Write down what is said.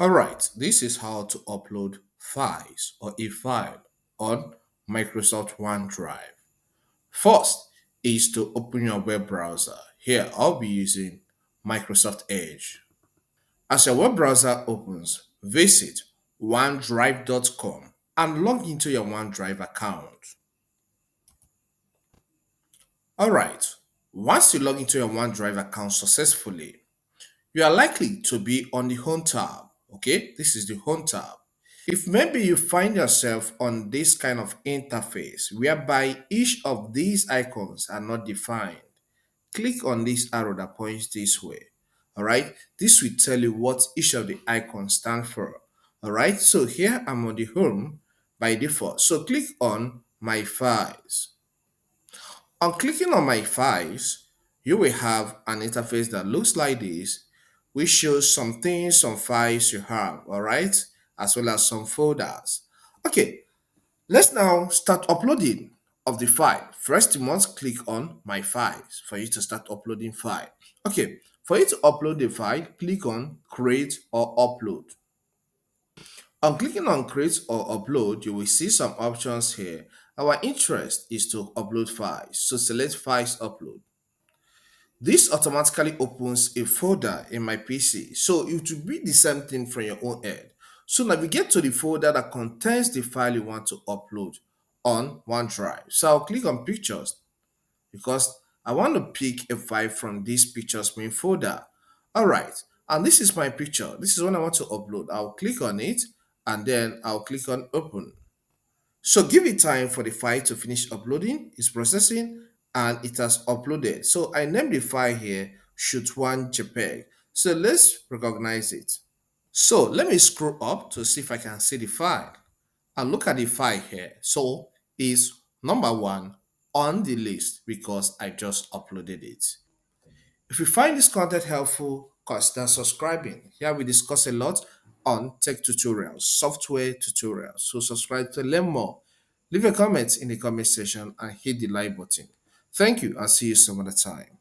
Alright, this is how to upload files or a file on Microsoft OneDrive. First is to open your web browser. Here I'll be using Microsoft Edge. As your web browser opens, visit OneDrive.com and log into your OneDrive account. Alright, once you log into your OneDrive account successfully, you are likely to be on the Home tab. Okay, this is the Home tab. If maybe you find yourself on this kind of interface whereby each of these icons are not defined, click on this arrow that points this way. All right, this will tell you what each of the icons stand for. All right, so here I'm on the home by default. So click on my files. On clicking on my files, you will have an interface that looks like this, which shows some things, some files you have, all right, as well as some folders. Okay, let's now start uploading of the file. First, you must click on my files for you to start uploading file. Okay, for you to upload the file, click on create or upload. On clicking on create or upload, you will see some options here. Our interest is to upload files, so select files upload. This automatically opens a folder in my PC, so it will be the same thing from your own end. So navigate to the folder that contains the file you want to upload on OneDrive. So I'll click on pictures because I want to pick a file from this pictures main folder. All right, and this is my picture. This is what I want to upload. I'll click on it and then I'll click on open. So give it time for the file to finish uploading. It's processing and it has uploaded. So I named the file here shoot1 JPEG. So let's recognize it. So let me scroll up to see if I can see the file and look at the file here. So it's number one on the list because I just uploaded it. If you find this content helpful, consider subscribing. Here we discuss a lot on tech tutorials, software tutorials. So subscribe to learn more. Leave a comment in the comment section and hit the like button. Thank you and see you some other time.